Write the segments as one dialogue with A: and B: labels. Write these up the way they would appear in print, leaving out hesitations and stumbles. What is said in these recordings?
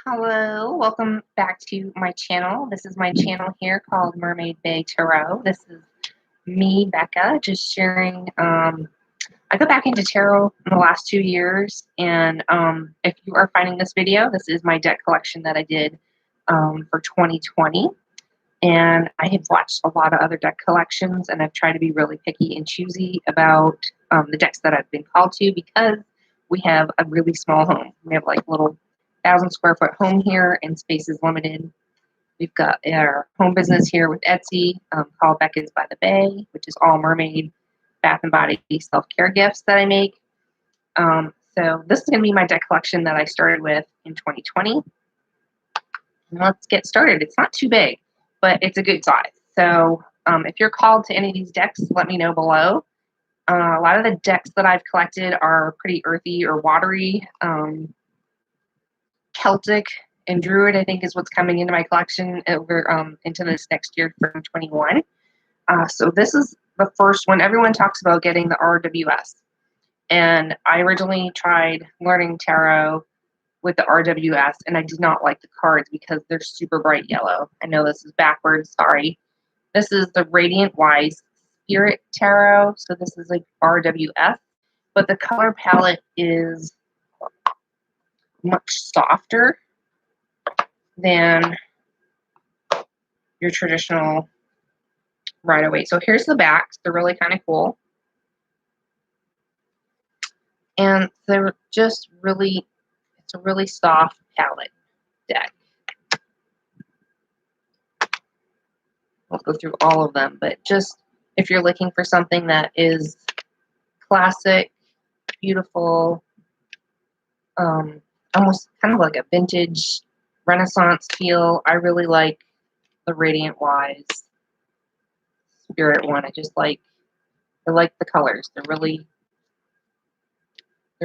A: Hello, welcome back to my channel. This is my channel here called Mermaid Bay Tarot. This is me, Becca, just sharing. I got back into tarot in the last 2 years, and if you are finding this video, this is my deck collection that I did for 2020. And I have watched a lot of other deck collections, and I've tried to be really picky and choosy about the decks that I've been called to because we have a really small home. We have like little 1,000 square foot home here, and space is limited. We've got our home business here with Etsy called BeccasByTheBay, which is all mermaid, bath and body self-care gifts that I make. So this is going to be my deck collection that I started with in 2020. And let's get started. It's not too big, but it's a good size. So if you're called to any of these decks, let me know below. A lot of the decks that I've collected are pretty earthy or watery. Celtic and Druid, I think, is what's coming into my collection over into this next year, 2021. So this is the first one. Everyone talks about getting the RWS. And I originally tried learning tarot with the RWS, and I did not like the cards because they're super bright yellow. I know this is backwards, sorry. This is the Radiant Wise Spirit Tarot. So this is like RWS, but the color palette is much softer than your traditional Rider-Waite. So here's the backs. They're really kind of cool. And they're just really, it's a really soft palette deck. I'll go through all of them, but just if you're looking for something that is classic, beautiful, almost kind of like a vintage Renaissance feel, I really like the Radiant Wise Spirit one. I like the colors. They're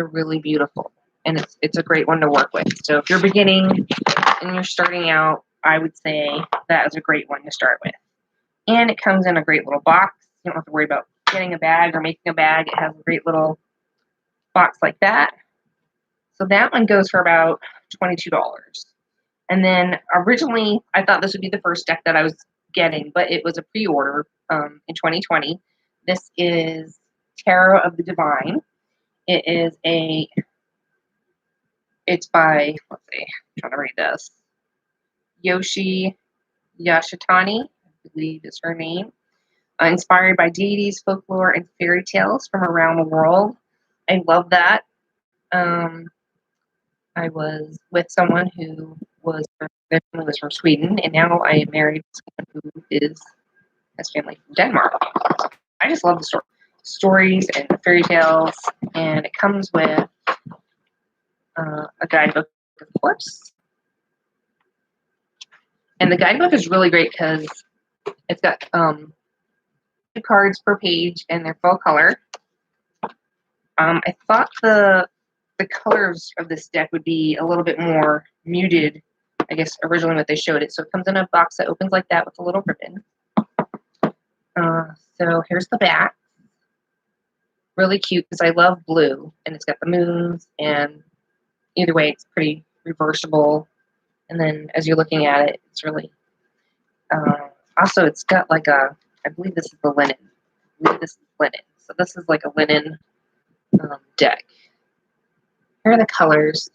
A: really beautiful, and it's a great one to work with. So if you're beginning and you're starting out, I would say that is a great one to start with. And it comes in a great little box. You don't have to worry about getting a bag or making a bag. It has a great little box like that. So that one goes for about $22. And then originally I thought this would be the first deck that I was getting, but it was a pre-order in 2020. This is Tarot of the Divine. It's by, let's see, I'm trying to read this. Yoshi Yashitani, I believe is her name. Inspired by deities, folklore, and fairy tales from around the world. I love that. I was with someone who was from Sweden, and now I am married to someone who has family from Denmark. I just love the stories and the fairy tales, and it comes with a guidebook, of course. And the guidebook is really great because it's got 2 cards per page, and they're full color. I thought the colors of this deck would be a little bit more muted, I guess, originally what they showed it. So it comes in a box that opens like that with a little ribbon. So here's the back. Really cute because I love blue, and it's got the moons, and either way, it's pretty reversible. And then as you're looking at it, it's really, also it's got like I believe this is the linen. So this is like a linen deck. Here are the colors.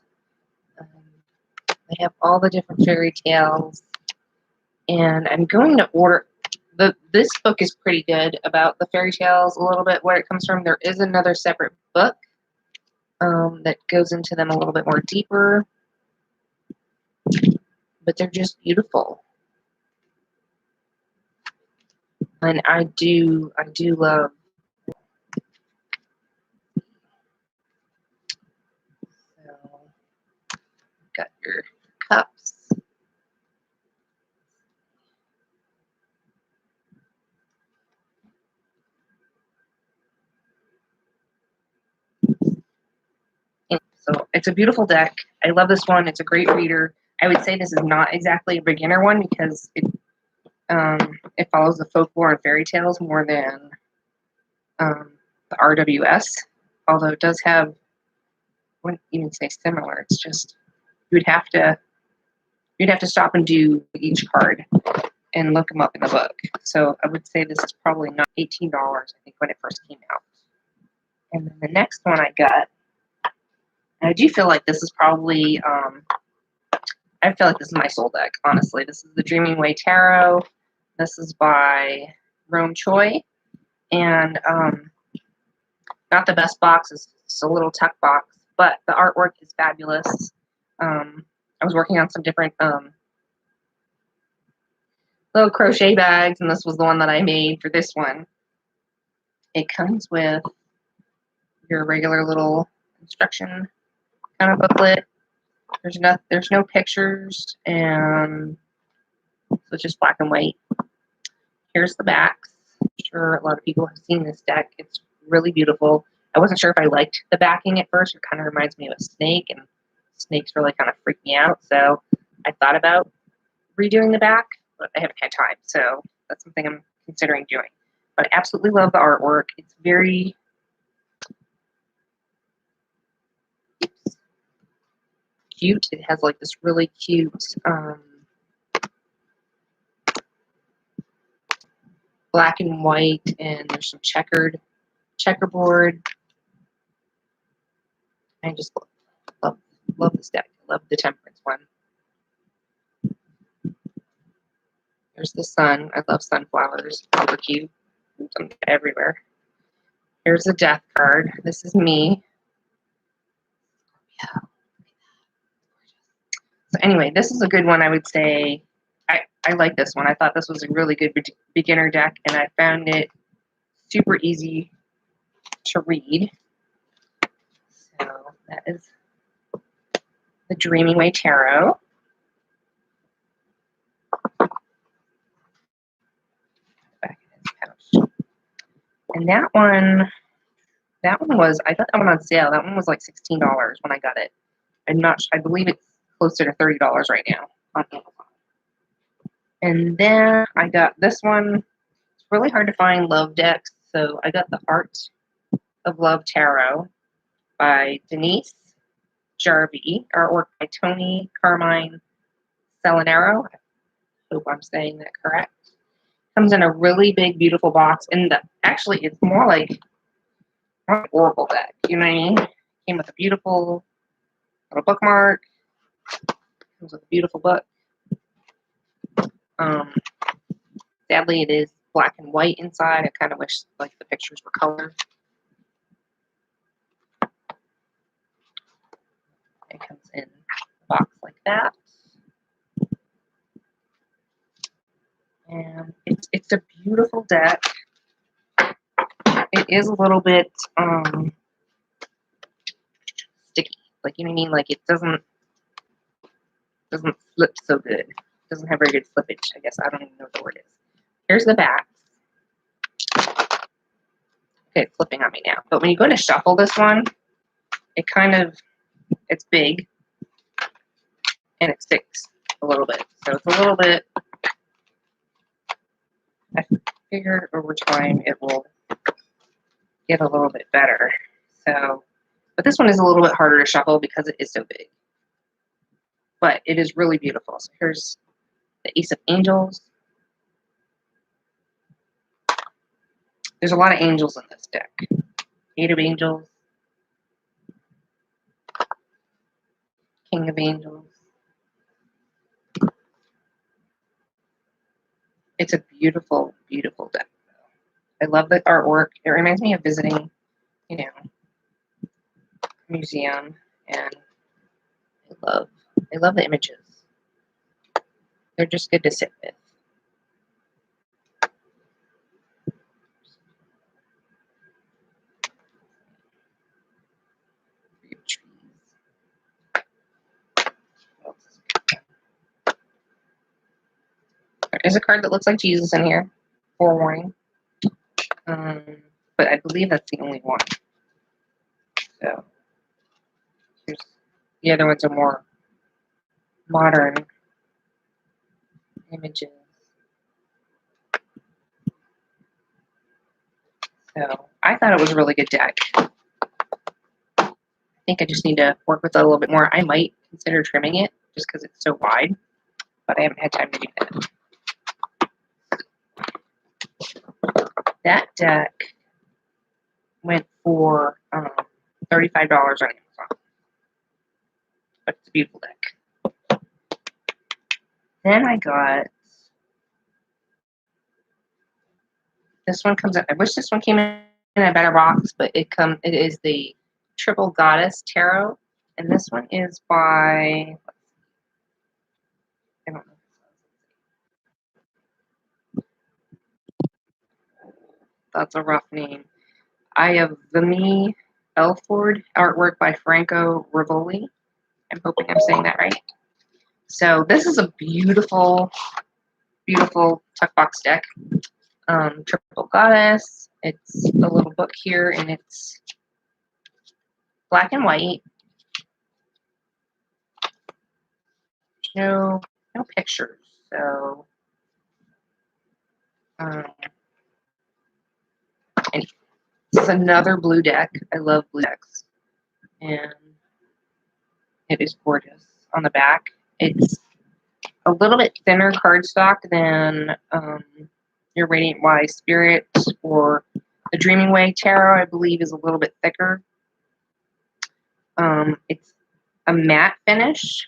A: They have all the different fairy tales. And I'm going to order, this book is pretty good about the fairy tales, a little bit where it comes from. There is another separate book that goes into them a little bit more deeper. But they're just beautiful. And I do love. So, got your cups. And so it's a beautiful deck. I love this one. It's a great reader. I would say this is not exactly a beginner one because it follows the folklore and fairy tales more than the RWS. Although it does have, I wouldn't even say similar. It's just you would have to you'd have to stop and do each card and look them up in the book. So I would say this is probably not $18, I think, when it first came out. And then the next one I got, and I do feel like this is probably, I feel like this is my soul deck, honestly. This is the Dreaming Way Tarot. This is by Rome Choi. And not the best box, it's just a little tuck box, but the artwork is fabulous. I was working on some different little crochet bags, and this was the one that I made for this one. It comes with your regular little instruction kind of booklet. There's no pictures, and so it's just black and white. Here's the backs. I'm sure a lot of people have seen this deck. It's really beautiful. I wasn't sure if I liked the backing at first. It kind of reminds me of a snake, and snakes really kind of freak me out. So I thought about redoing the back, but I haven't had time. So that's something I'm considering doing. But I absolutely love the artwork. It's very cute. It has like this really cute black and white, and there's some checkerboard. I just love this deck. Love the Temperance one. There's the sun. I love sunflowers. Super cute. Them everywhere. Here's the death card. This is me. Yeah. So anyway, this is a good one, I would say. I like this one. I thought this was a really good beginner deck, and I found it super easy to read. So that is the Dreaming Way Tarot. Back in his pouch. And that one was, I got that one on sale. That one was like $16 when I got it. I believe it's closer to $30 right now on Amazon. And then I got this one. It's really hard to find love decks, so I got the Art of Love Tarot by Denise Jarvie, artwork by Tony Carmine Selinaro. I hope I'm saying that correct. Comes in a really big, beautiful box, and actually, it's more like an oracle deck. You know what I mean? Came with a beautiful little bookmark. Comes with a beautiful book. Sadly, it is black and white inside. I kind of wish like the pictures were colored. It comes in a box like that. And it's a beautiful deck. It is a little bit sticky. Like, you know what I mean? Like, it doesn't flip so good. It doesn't have very good slippage, I guess. I don't even know what the word is. Here's the back. Okay, it's flipping on me now. But when you go to shuffle this one, it's big, and it sticks a little bit. So it's a little bit, I figure over time it will get a little bit better. So, but this one is a little bit harder to shuffle because it is so big. But it is really beautiful. So here's the Ace of Angels. There's a lot of angels in this deck. 8 of Angels. King of Angels. It's a beautiful, beautiful deck. I love the artwork. It reminds me of visiting, you know, a museum, and I love the images. They're just good to sit with. There is a card that looks like Jesus in here. Forewarning. But I believe that's the only one. So the other ones are more modern images. So I thought it was a really good deck. I think I just need to work with it a little bit more. I might consider trimming it just because it's so wide. but I haven't had time to do that. That deck went for $35 on Amazon, but it's a beautiful deck. Then I got this one. Comes out. I wish this one came in a better box, but it is the Triple Goddess Tarot, and this one is by, I don't know. That's a rough name. I have Vimy Elford, artwork by Franco Rivoli. I'm hoping I'm saying that right. So this is a beautiful, beautiful tuck box deck. Triple Goddess. It's a little book here, and it's black and white. No pictures. So, anyway, this is another blue deck. I love blue decks, and it is gorgeous. On the back, it's a little bit thinner cardstock than your Radiant Wise Spirit or the Dreaming Way Tarot. I believe is a little bit thicker. It's a matte finish.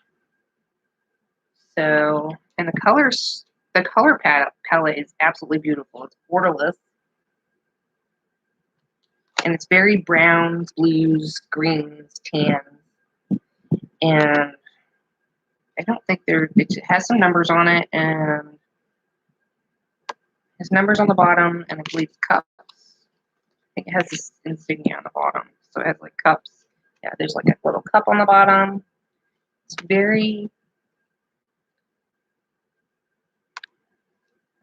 A: So, and the color palette is absolutely beautiful. It's borderless, and it's very browns, blues, greens, tans, and I don't think it has some numbers on it, and has numbers on the bottom, and I believe cups. I think it has this insignia on the bottom, so it has like cups. Yeah, there's like a little cup on the bottom. It's very,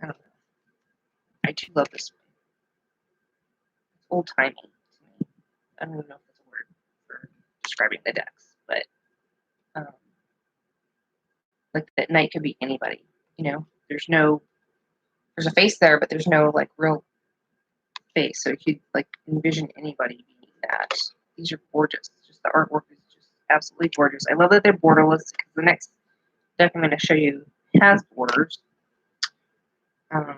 A: I don't know. I do love this one. It's old timey to me. I don't even know if that's a word for describing the decks, but like that knight could be anybody. You know, there's a face there, but there's no like real face, so you could like envision anybody being that. These are gorgeous. Just the artwork is just absolutely gorgeous. I love that they're borderless because the next deck I'm going to show you has borders. I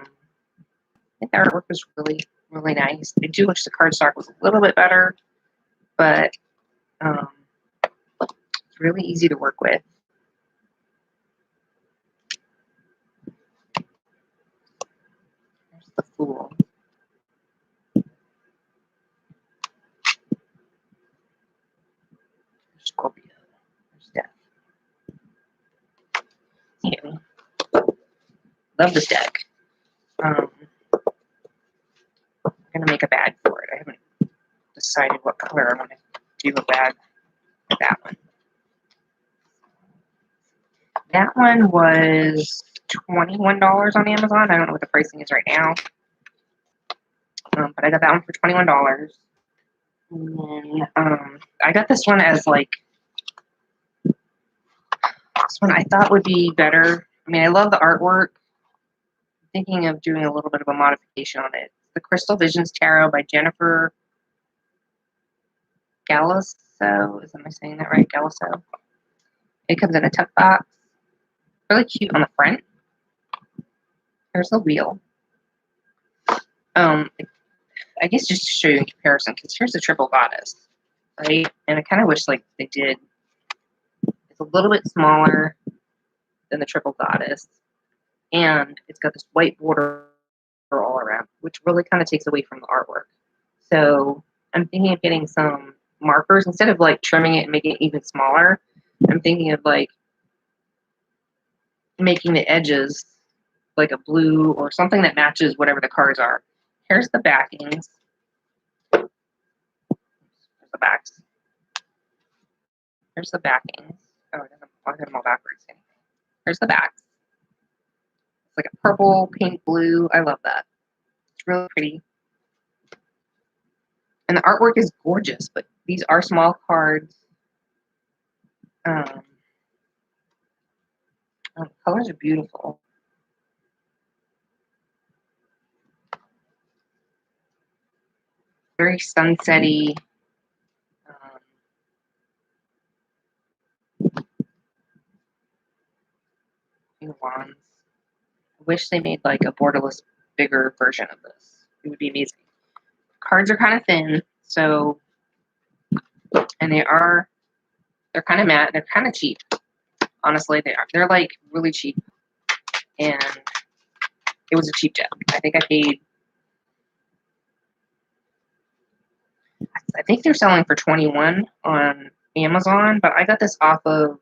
A: think the artwork is really, really nice. I do wish the cardstock was a little bit better, but it's really easy to work with. There's the Fool. There's Scorpio. There's Death. Yeah. Love this deck. I'm going to make a bag for it. I haven't decided what color I want to do a bag for that one. That one was $21 on Amazon. I don't know what the pricing is right now. But I got that one for $21. And then I got this one as like, this one I thought would be better. I mean, I love the artwork. I'm thinking of doing a little bit of a modification on it. The Crystal Visions Tarot by Jennifer Galasso. Am I saying that right? Galasso. It comes in a tuck box. Really cute on the front. There's the wheel. I guess just to show you in comparison, because here's the Triple Goddess, right? And I kind of wish like they did. It's a little bit smaller than the Triple Goddess, and it's got this white border all around, which really kind of takes away from the artwork. So I'm thinking of getting some markers instead of like trimming it and making it even smaller. I'm thinking of like making the edges like a blue or something that matches whatever the cards are. Here's the backings. Here's the backs. Here's the backings. Oh, I got them all backwards. Here's the backs. It's like a purple, pink, blue. I love that. It's really pretty. And the artwork is gorgeous, but these are small cards. The colors are beautiful. Very sunsetty. Queen of Wands. I wish they made like a borderless, bigger version of this. It would be amazing. Cards are kind of thin, so, and they're kind of matte. They're kind of cheap. Honestly, they are. They're like really cheap, and it was a cheap deck. I think they're selling for $21 on Amazon, but I got this off of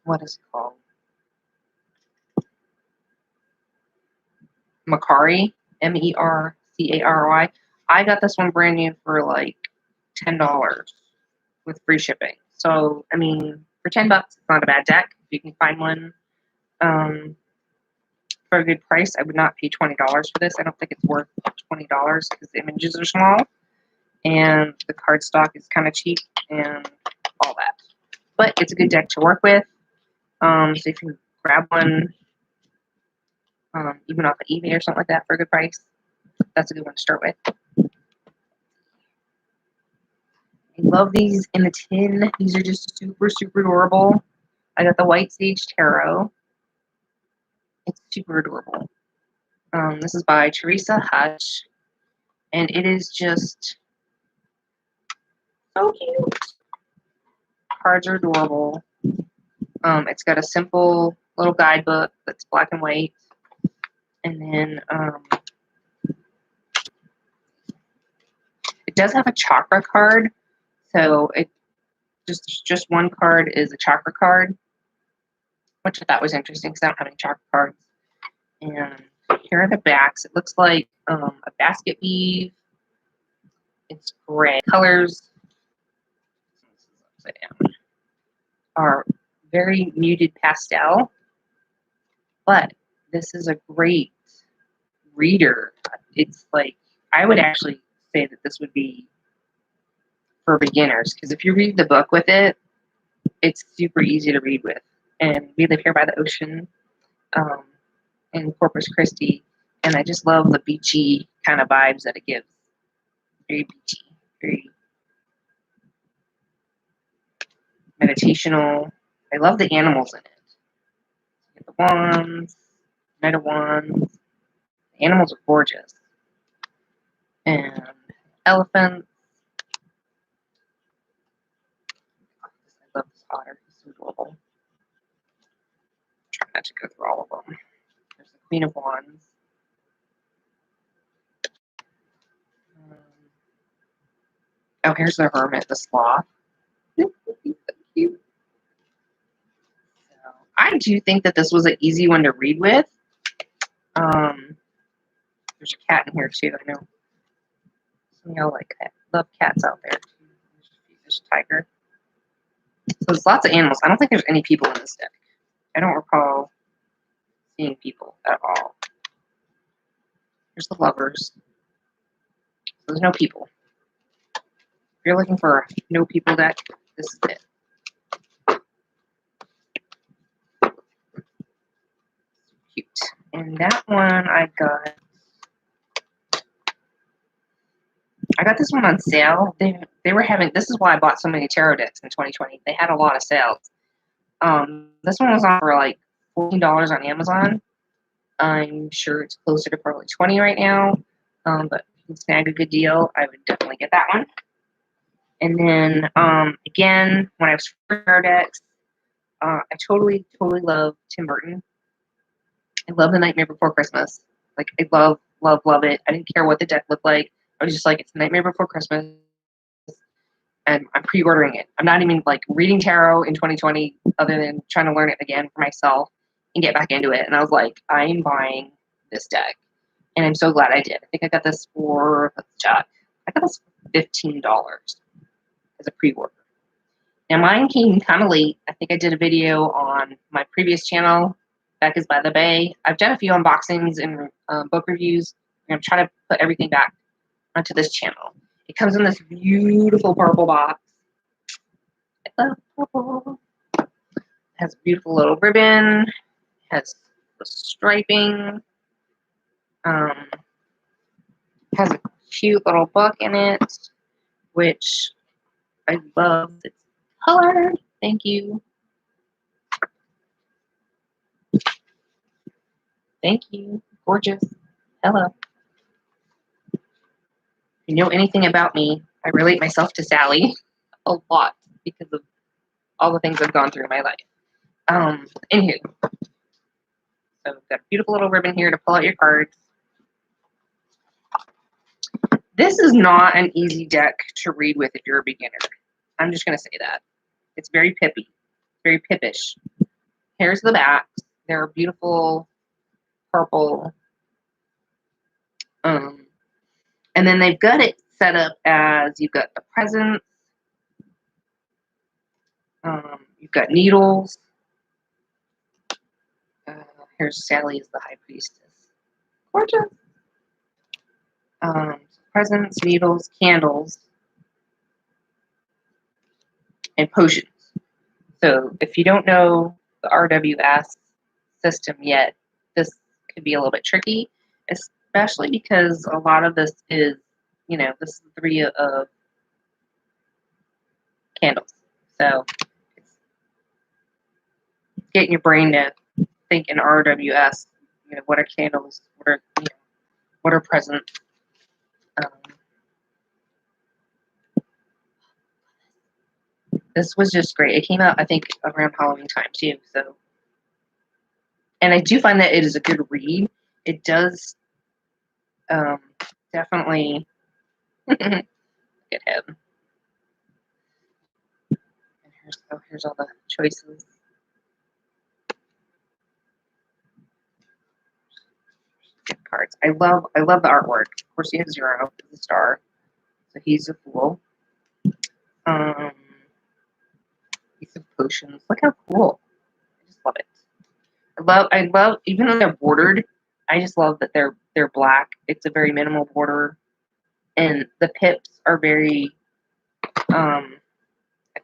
A: what is it called? Mercari, Mercary. I got this one brand new for like $10 with free shipping. So I mean, for $10, it's not a bad deck. If you can find one for a good price, I would not pay $20 for this. I don't think it's worth $20 because the images are small and the cardstock is kind of cheap and all that. But it's a good deck to work with. So if you grab one, even off of eBay or something like that for a good price, that's a good one to start with. I love these in the tin. These are just super, super adorable. I got the White Sage Tarot. It's super adorable. This is by Teresa Hutch, and it is just so cute. Cards are adorable. It's got a simple little guidebook that's black and white, and then it does have a chakra card. So it just one card is a chakra card, which I thought was interesting because I don't have any chakra cards. And here are the backs. It looks like a basket weave. It's gray. Colors are very muted pastel, but this is a great reader. It's like, I would actually say that this would be for beginners, because if you read the book with it, it's super easy to read with. And we live here by the ocean in Corpus Christi, and I just love the beachy kind of vibes that it gives. Very beachy, very meditational. I love the animals in it. The wands, Knight of Wands. The animals are gorgeous. And elephants. I love this otter. He's so adorable. Try not to go through all of them. There's the Queen of Wands. Oh, here's the Hermit, the sloth. He's so cute. So, I do think that this was an easy one to read with. There's a cat in here too. I know some of y'all like love cats out there. There's a tiger. So there's lots of animals. I don't think there's any people in this deck. I don't recall seeing people at all. There's the lovers. So there's no people. If you're looking for a no people deck, this is it. Cute. And that one I got this one on sale. They were having, this is why I bought so many tarot decks in 2020. They had a lot of sales. This one was on for like $14 on Amazon. I'm sure it's closer to probably $20 right now. But if you can snag a good deal, I would definitely get that one. And then again, when I was for tarot decks, I totally love Tim Burton. I love The Nightmare Before Christmas. Like, I love it. I didn't care what the deck looked like. I was just like, it's The Nightmare Before Christmas, and I'm pre-ordering it. I'm not even like reading tarot in 2020, other than trying to learn it again for myself and get back into it. And I was like, I'm buying this deck, and I'm so glad I did. I think I got this for, let's check. I got this for $15 as a pre-order. Now mine came kind of late. I think I did a video on my previous channel, Becca's by the Bay. I've done a few unboxings and book reviews, and I'm trying to put everything back onto this channel. It comes in this beautiful purple box. I love purple. It has a beautiful little ribbon. It has the striping. Has a cute little book in it, which I love. It's colored. Thank you. Thank you. Gorgeous. Hello. If you know anything about me, I relate myself to Sally a lot because of all the things I've gone through in my life. Anywho, so we've got a beautiful little ribbon here to pull out your cards. This is not an easy deck to read with if you're a beginner. I'm just going to say that. It's very pippy, very pippish. Here's the backs. They're beautiful purple. And then they've got it set up as you've got the presents. You've got needles. Here's Sally as the high priestess. Gorgeous. Presents, needles, candles, and potions. So if you don't know the RWS system yet, this could be a little bit tricky, especially because a lot of this is, this is 3 of candles. So it's getting your brain to think in RWS, what are candles, what are presents. This was just great. It came out, I think, around Halloween time too. So, and I do find that it is a good read. It does definitely look at him. And here's all the choices. Cards. I love the artwork. Of course, he has 0 as a star, so he's a fool. Piece of potions. Look how cool! I just love it. I love even though they're bordered. I just love that they're black. It's a very minimal border, and the pips are very. I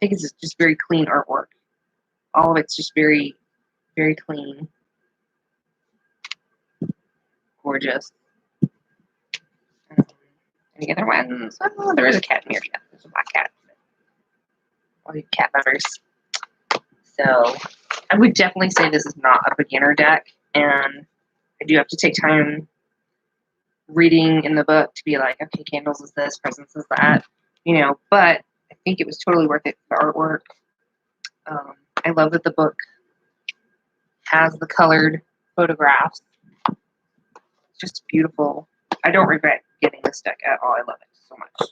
A: think it's just very clean artwork. All of it's just very, very clean. Gorgeous. Any other ones? Oh, there is a cat in here. Yeah, there's a black cat. All you cat lovers. So I would definitely say this is not a beginner deck, and I do have to take time reading in the book to be like, okay, candles is this, presents is that, but I think it was totally worth it for the artwork. I love that the book has the colored photographs. It's just beautiful. I don't regret getting this deck at all. I love it so much.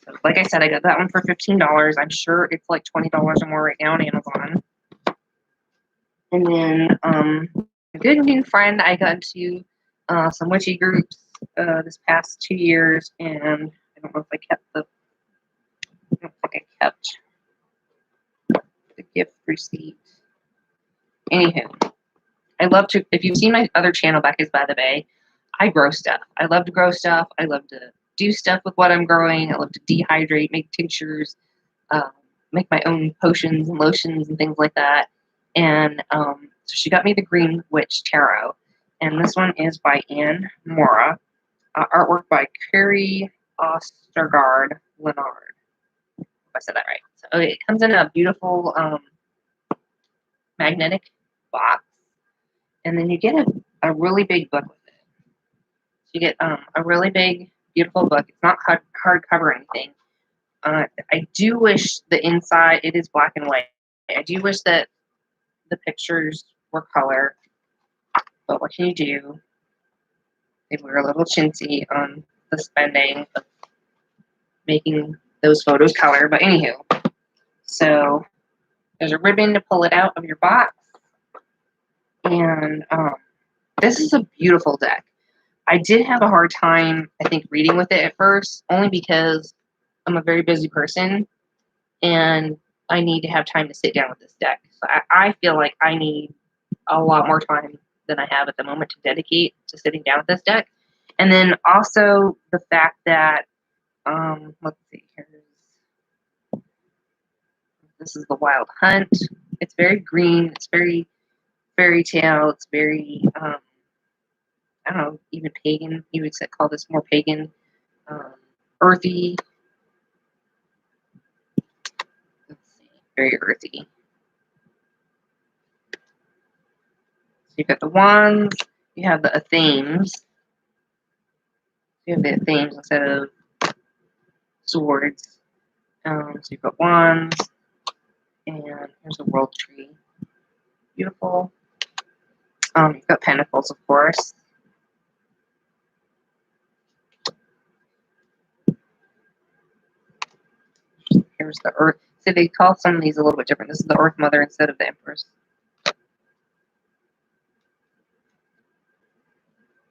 A: So, like I said, I got that one for $15. I'm sure it's like $20 or more right now on Amazon. And then a good new friend, I got into some witchy groups this past 2 years, and I don't know if I kept I don't think I kept the gift receipt. Anywho, I love to, if you've seen my other channel, Becca's by the Bay, I grow stuff. I love to grow stuff. I love to do stuff with what I'm growing. I love to dehydrate, make tinctures, make my own potions and lotions and things like that. And so she got me the Green Witch Tarot. And this one is by Anne Mora. Artwork by Carrie Ostergaard Leonard. If I said that right. So it comes in a beautiful magnetic box. And then you get a really big book with it. So you get a really big, beautiful book. It's not hardcover or anything. I do wish the inside, it is black and white. I do wish that the pictures were color. But what can you do? They were a little chintzy on the spending of making those photos color. But anywho, so there's a ribbon to pull it out of your box. And this is a beautiful deck. I did have a hard time, I think, reading with it at first, only because I'm a very busy person and I need to have time to sit down with this deck. So I feel like I need a lot more time than I have at the moment to dedicate to sitting down with this deck. And then also the fact that, let's see, this is the Wild Hunt. It's very green. It's very fairy tale. It's very, I don't know, even pagan. You would call this more pagan, earthy. Let's see, very earthy. So you've got the wands, You have the themes. You have the themes instead of swords. So you've got wands, and here's a world tree. Beautiful. You've got pentacles, of course. Here's the earth. So they call some of these a little bit different. This is the Earth Mother instead of the Empress.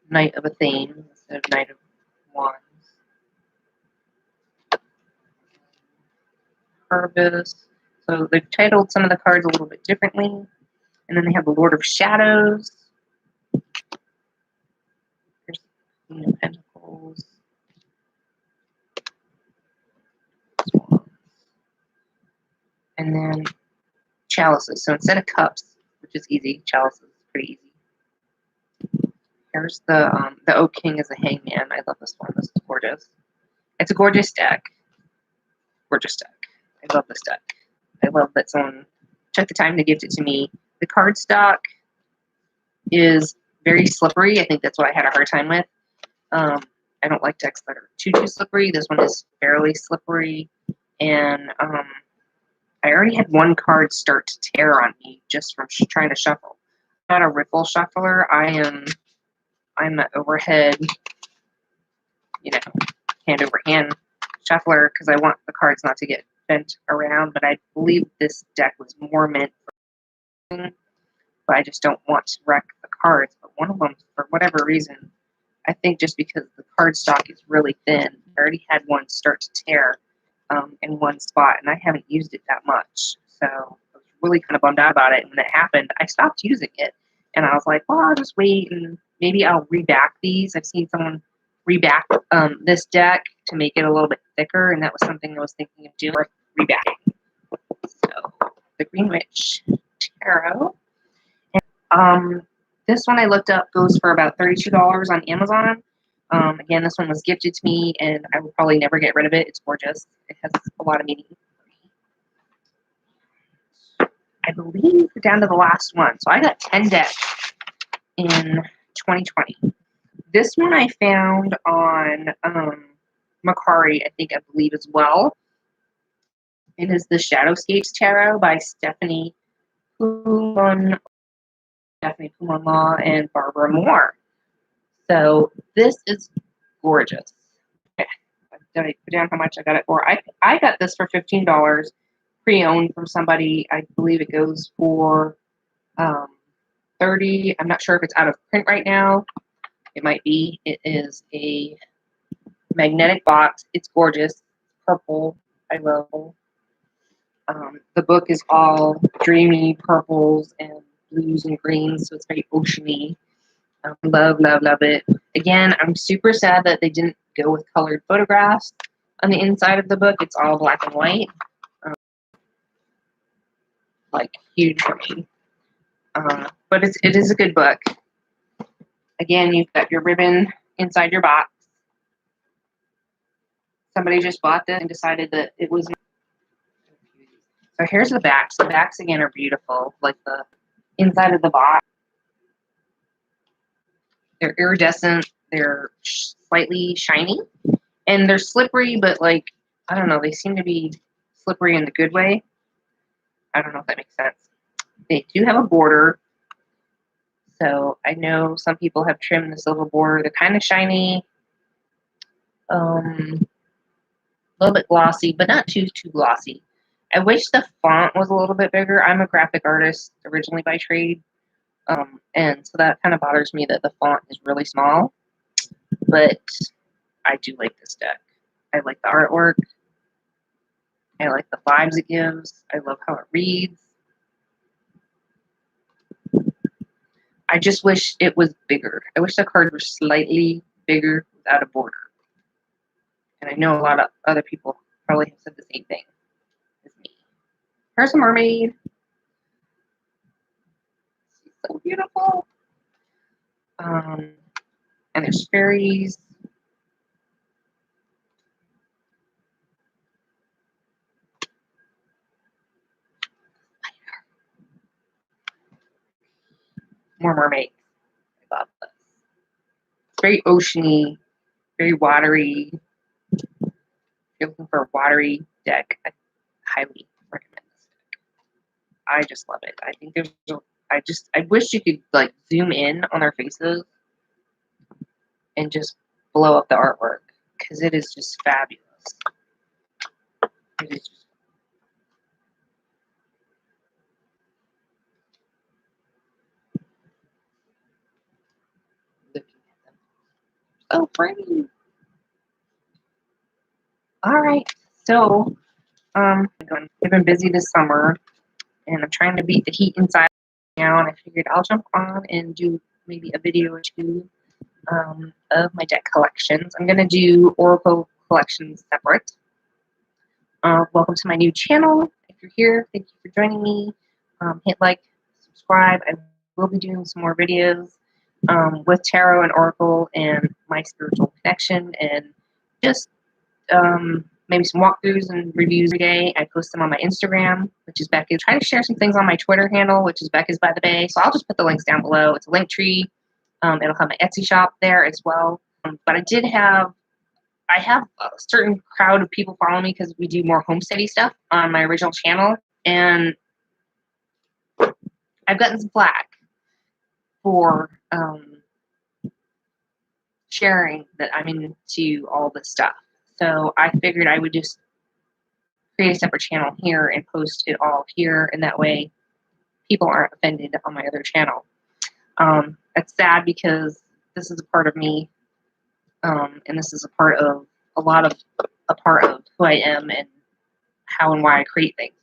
A: Knight of Athene instead of Knight of Wands. Harvest. So they've titled some of the cards a little bit differently. And then they have the Lord of Shadows. Here's the Queen of Pentacles. And then chalices. So instead of cups, which is easy, chalices is pretty easy. Here's the Oak King as a hangman. I love this one. This is gorgeous. It's a gorgeous deck. Gorgeous deck. I love this deck. I love that someone took the time to gift it to me. The cardstock is very slippery. I think that's what I had a hard time with. I don't like decks that are too slippery. This one is fairly slippery. And I already had one card start to tear on me just from trying to shuffle. I'm not a riffle shuffler. I'm an overhead, hand over hand shuffler because I want the cards not to get bent around. But I believe this deck was more meant for, but I just don't want to wreck the cards. But one of them, for whatever reason, I think just because the cardstock is really thin, I already had one start to tear in one spot, and I haven't used it that much. So I was really kind of bummed out about it. And when it happened, I stopped using it. And I was like, well, I'll just wait, and maybe I'll reback these. I've seen someone reback this deck to make it a little bit thicker, and that was something I was thinking of doing, rebacking. So the Green Witch Tarot. This one I looked up goes for about $32 on Amazon. Again, this one was gifted to me, and I will probably never get rid of it. It's gorgeous. It has a lot of meaning for me. I believe we're down to the last one. So I got 10 decks in 2020. This one I found on Macari, I believe as well. It is the Shadowscapes Tarot by Stephanie Law and Barbara Moore. So this is gorgeous. Did I put down how much I got it for? I got this for $15 pre-owned from somebody. I believe it goes for $30. I'm not sure if it's out of print right now. It might be. It is a magnetic box. It's gorgeous. Purple. I love it. The book is all dreamy purples and blues and greens, so it's very oceany. Love, love, love it. Again, I'm super sad that they didn't go with colored photographs on the inside of the book. It's all black and white. Like, huge for me. But it is a good book. Again, you've got your ribbon inside your box. Somebody just bought this and decided that it was. So here's the backs. The backs, again, are beautiful. Like the inside of the box. They're iridescent. They're slightly shiny. And they're slippery, but like, I don't know, they seem to be slippery in the good way. I don't know if that makes sense. They do have a border. So I know some people have trimmed the silver border. They're kind of shiny. A little bit glossy, but not too glossy. I wish the font was a little bit bigger. I'm a graphic artist originally by trade. And so that kind of bothers me that the font is really small. But I do like this deck. I like the artwork. I like the vibes it gives. I love how it reads. I just wish it was bigger. I wish the cards were slightly bigger without a border. And I know a lot of other people probably have said the same thing as me. Here's a mermaid. She's so beautiful. And there's fairies. More mermaids. I love this. very oceany, very watery. If you're looking for a watery deck, I highly recommend this deck. I just love it. I think I wish you could like zoom in on their faces and just blow up the artwork because it is just fabulous. It is just looking at them. So pretty. All right. So, I've been busy this summer and I'm trying to beat the heat inside now, and I figured I'll jump on and do maybe a video or two of my deck collections. I'm going to do Oracle collections separate. Welcome to my new channel. If you're here, thank you for joining me. Hit like, subscribe. I will be doing some more videos with tarot and oracle and my spiritual connection, and just maybe some walkthroughs and reviews every day. I post them on my Instagram, which is Becca. Try to share some things on my Twitter handle, which is BeccasByTheBay. So I'll just put the links down below. It's a link tree. It'll have my Etsy shop there as well. But I have a certain crowd of people following me because we do more homesteady stuff on my original channel, and I've gotten some flack for sharing that I'm into all this stuff. So I figured I would just create a separate channel here and post it all here, and that way people aren't offended on my other channel. It's sad because this is a part of me, and this is a part of who I am and how and why I create things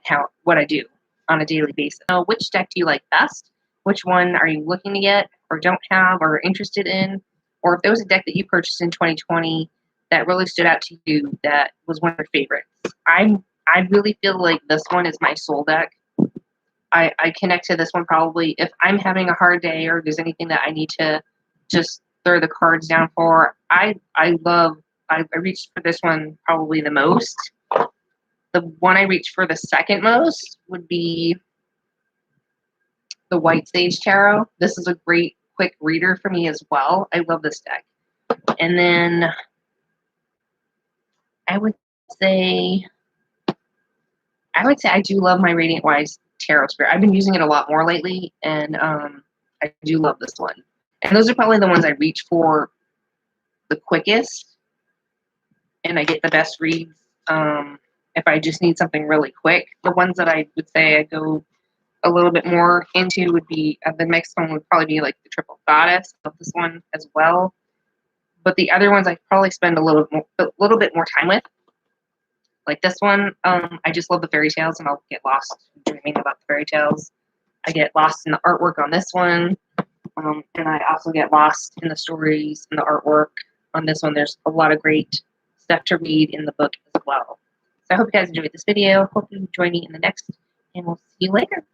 A: and what I do on a daily basis. So which deck do you like best? Which one are you looking to get or don't have or interested in? Or if there was a deck that you purchased in 2020 that really stood out to you that was one of your favorites. I really feel like this one is my soul deck. I connect to this one probably if I'm having a hard day or if there's anything that I need to just throw the cards down for. I reached for this one probably the most. The one I reached for the second most would be the White Sage Tarot. This is a great quick reader for me as well. I love this deck. And then I would say I do love my Radiant Wise Tarot Spirit. I've been using it a lot more lately, and I do love this one. And those are probably the ones I reach for the quickest, and I get the best reads if I just need something really quick. The ones that I would say I go a little bit more into would be, the next one would probably be like the Triple Goddess of this one as well. But the other ones I probably spend a little bit more time with. Like this one, I just love the fairy tales, and I'll get lost dreaming about the fairy tales. I get lost in the artwork on this one, and I also get lost in the stories and the artwork on this one. There's a lot of great stuff to read in the book as well. So I hope you guys enjoyed this video. Hope you join me in the next, and we'll see you later.